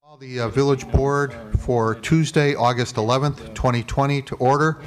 Call the Village Board for Tuesday, August 11th, 2020 to order.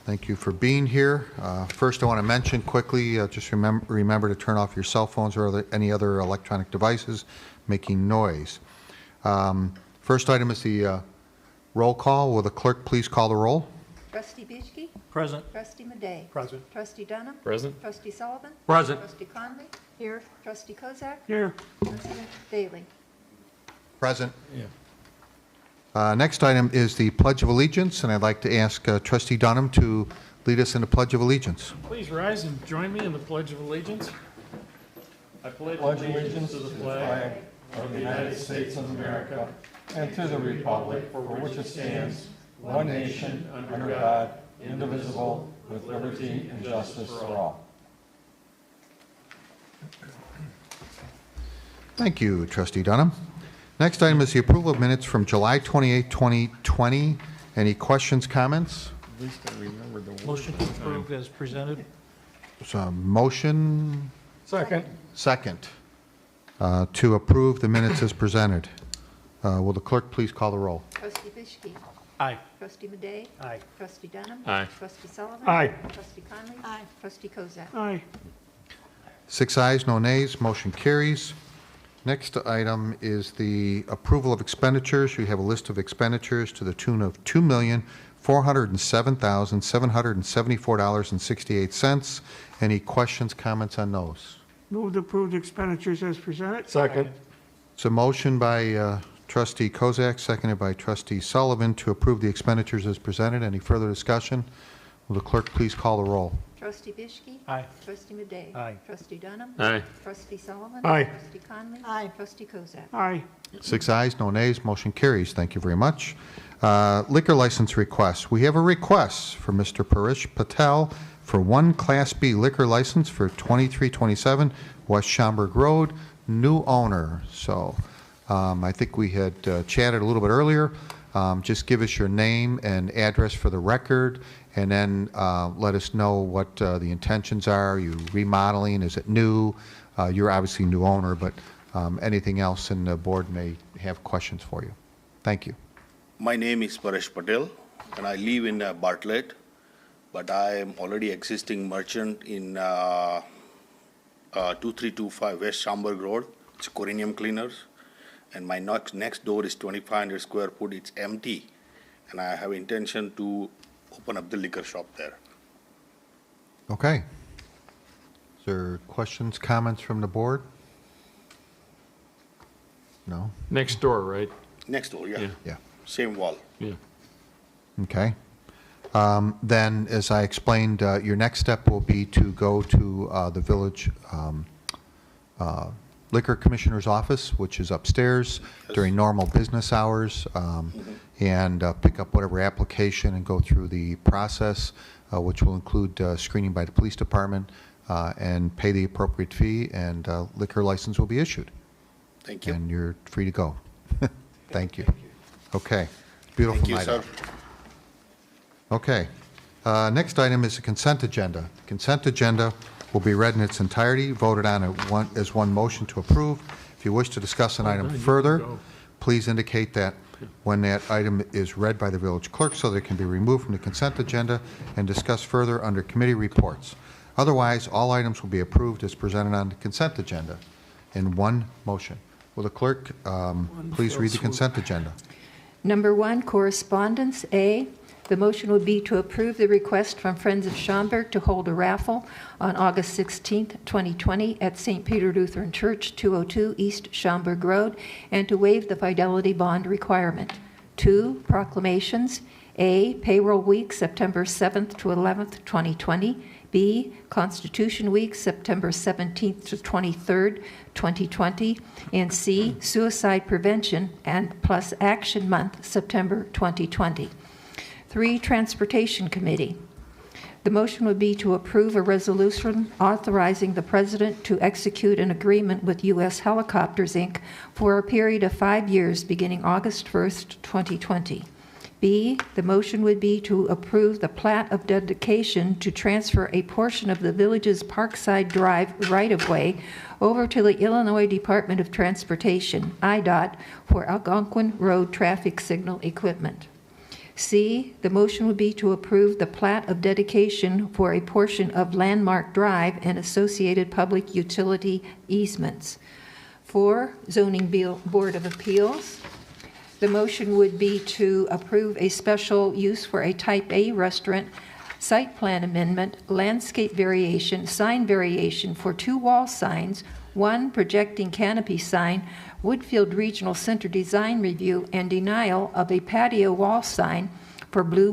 Thank you for being here. First, I want to mention quickly, just remember to turn off your cell phones or any other electronic devices making noise. First item is the roll call. Will the clerk please call the roll? Trustee Bischke? Present. Trustee Madej? Present. Trustee Dunham? Present. Trustee Sullivan? Present. Trustee Conley? Here. Trustee Kozak? Here. President Daly? Present. Yeah. Next item is the Pledge of Allegiance, and I'd like to ask Trustee Dunham to lead us in the Pledge of Allegiance. Please rise and join me in the Pledge of Allegiance. I pledge allegiance to the flag of the United States of America and to the republic for which it stands, one nation, under God, indivisible, with liberty and justice for all. Thank you, Trustee Dunham. Next item is the approval of minutes from July 28, 2020. Any questions, comments? At least I remember the word. Motion to approve as presented. There's a motion, Second. second, to approve the minutes as presented. Will the clerk please call the roll? Trustee Bischke? Aye. Trustee Madej? Aye. Trustee Dunham? Aye. Trustee Sullivan? Aye. Trustee Conley? Aye. Trustee Kozak? Aye. 6 ayes, no nays, motion carries. Next item is the approval of expenditures. We have a list of expenditures to the tune of $2,407,774.68. Any questions, comments on those? Move to approve the expenditures as presented. Second. It's a motion by Trustee Kozak, seconded by Trustee Sullivan to approve the expenditures as presented. Any further discussion? Will the clerk please call the roll? Trustee Bischke? Aye. Trustee Madej? Aye. Trustee Dunham? Aye. Trustee Sullivan? Aye. Trustee Conley? Aye. Trustee Kozak? Aye. 6 ayes, no nays, motion carries. Thank you very much. Liquor license request. We have a request for Mr. Paresh Patel for one Class B liquor license for 2327 West Schaumburg Road, new owner. So I think we had chatted a little bit earlier. Just give us your name and address for the record, and then let us know what the intentions are. Are you remodeling? Is it new? You're obviously new owner, but anything else, and the board may have questions for you. Thank you. My name is Paresh Patel, and I live in Bartlett, but I am already existing merchant in 2325 West Schaumburg Road. It's Corinium Cleaners, and my next door is 2,500 square foot. It's empty, and I have intention to open up the liquor shop there. Okay. Is there questions, comments from the board? No? Next door, right? Next door, yeah. Yeah. Same wall. Yeah. Okay. Then, as I explained, your next step will be to go to the village liquor commissioner's office, which is upstairs during normal business hours, and pick up whatever application and go through the process, which will include screening by the police department, and pay the appropriate fee, and liquor license will be issued. Thank you. And you're free to go. Thank you. Okay. Beautiful Thank you, night sir. out. Okay. Next item is the consent agenda. Consent agenda will be read in its entirety, voted on as one motion to approve. If you wish to discuss an item further, please indicate that when that item is read by the village clerk so that it can be removed from the consent agenda and discussed further under committee reports. Otherwise, all items will be approved as presented on the consent agenda in one motion. Will the clerk please read the consent agenda? Number 1, correspondence. A, the motion would be to approve the request from Friends of Schaumburg to hold a raffle on August 16th, 2020 at St. Peter Lutheran Church, 202 East Schaumburg Road, and to waive the fidelity bond requirement. 2, proclamations. A, payroll week, September 7th to 11th, 2020. B, Constitution Week, September 17th to 23rd, 2020. And C, Suicide Prevention and Plus Action Month, September 2020. 3, Transportation Committee. The motion would be to approve a resolution authorizing the President to execute an agreement with U.S. Helicopters, Inc. for a period of 5 years beginning August 1st, 2020. B, the motion would be to approve the plat of dedication to transfer a portion of the village's Parkside Drive right-of-way over to the Illinois Department of Transportation, IDOT, for Algonquin Road traffic signal equipment. C, the motion would be to approve the plat of dedication for a portion of Landmark Drive and associated public utility easements. 4, Zoning Board of Appeals. The motion would be to approve a special use for a Type A restaurant, site plan amendment, landscape variation, sign variation for 2 wall signs, 1 projecting canopy sign, Woodfield Regional Center design review, and denial of a patio wall sign for Blue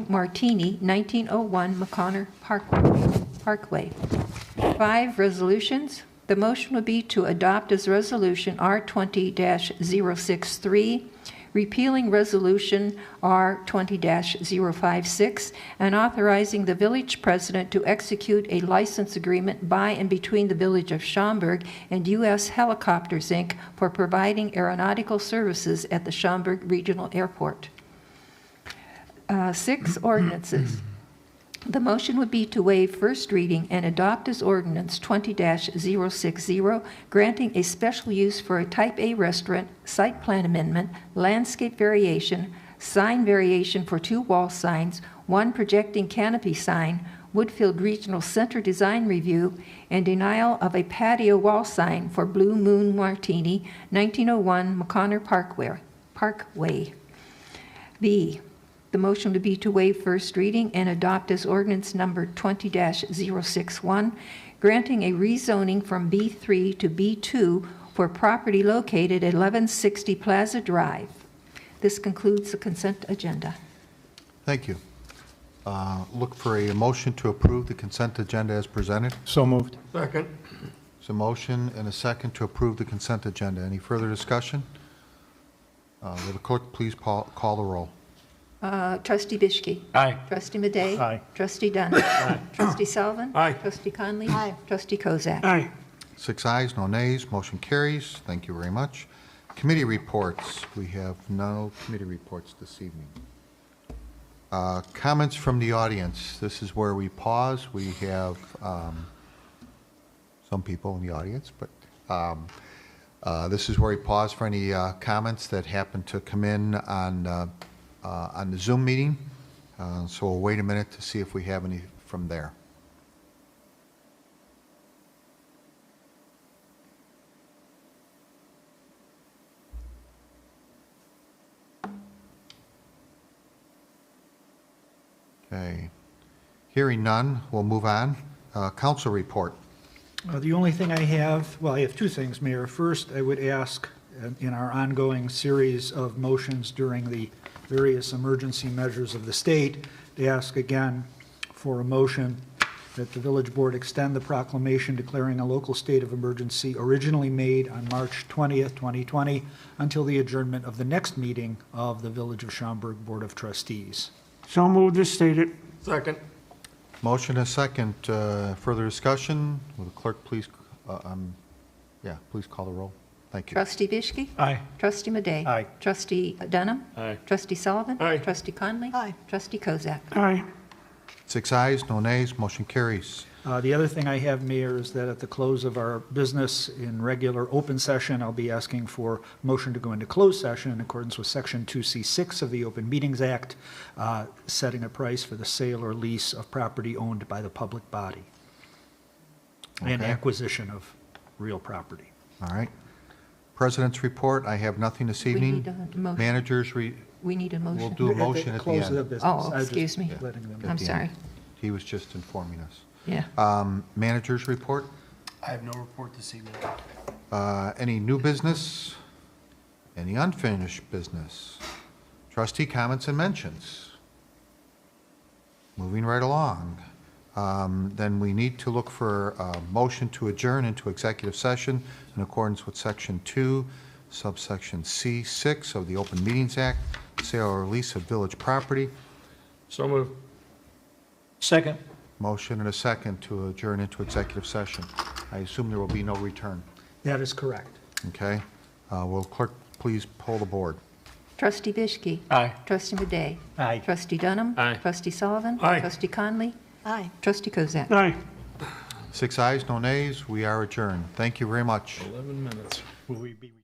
Martini, 1901 McConnor Parkway. 5, resolutions. The motion would be to adopt as resolution R20-063, repealing resolution R20-056, and authorizing the village president to execute a license agreement by and between the Village of Schaumburg and U.S. Helicopters, Inc. for providing aeronautical services at the Schaumburg Regional Airport. 6, ordinances. The motion would be to waive first reading and adopt as ordinance 20-060, granting a special use for a Type A restaurant, site plan amendment, landscape variation, sign variation for 2 wall signs, 1 projecting canopy sign, Woodfield Regional Center design review, and denial of a patio wall sign for Blue Moon Martini, 1901 McConnor Parkway. B, the motion would be to waive first reading and adopt as ordinance number 20-061, granting a rezoning from B3 to B2 for property located at 1160 Plaza Drive. This concludes the consent agenda. Thank you. Look for a motion to approve the consent agenda as presented. So moved. Second. There's a motion and a second to approve the consent agenda. Any further discussion? Will the clerk please call the roll? Trustee Bishke. Aye. Trustee Madej. Aye. Trustee Dunn. Aye. Trustee Sullivan. Aye. Trustee Conley. Aye. Trustee Kozak. Aye. 6 ayes, no nays, motion carries. Thank you very much. Committee reports. We have no committee reports this evening. Comments from the audience. This is where we pause. We have some people in the audience, but this is where we pause for any comments that happen to come in on the Zoom meeting. So we'll wait a minute to see if we have any from there. Okay. Hearing none, we'll move on. Council report. The only thing I have, well, I have 2 things, Mayor. First, I would ask in our ongoing series of motions during the various emergency measures of the state to ask again for a motion that the village board extend the proclamation declaring a local state of emergency originally made on March 20th, 2020 until the adjournment of the next meeting of the Village of Schaumburg Board of Trustees. So moved as stated. Second. Motion and second. Further discussion? Will the clerk please, please call the roll. Thank you. Trustee Bishke. Aye. Trustee Madej. Aye. Trustee Dunham. Aye. Trustee Sullivan. Aye. Trustee Conley. Aye. Trustee Kozak. Aye. 6 ayes, no nays, motion carries. The other thing I have, Mayor, is that at the close of our business in regular open session, I'll be asking for motion to go into closed session in accordance with Section 2C6 of the Open Meetings Act, setting a price for the sale or lease of property owned by the public body and Okay. acquisition of real property. All right. President's report, I have nothing this We evening. need a motion. Managers, We need a motion. we'll do a motion at the Close of the end. business. Oh, I was just excuse me. letting them know. I'm At the sorry. end. He was just informing us. Yeah. Managers report, I have no report this evening. any new business? Any unfinished business? Trustee comments and mentions? Moving right along. Then we need to look for a motion to adjourn into executive session in accordance with Section 2, subsection C6 of the Open Meetings Act, sale or lease of village property. So moved. Second. Motion and a second to adjourn into executive session. I assume there will be no return. That is correct. Okay? Will clerk please poll the board? Trustee Bischke. Aye. Trustee Madej. Aye. Trustee Dunham. Aye. Trustee Sullivan. Aye. Trustee Conley. Aye. Trustee Kozak. Aye. 6 ayes, no nays. We are adjourned. Thank you very much. 11 minutes. Will we be?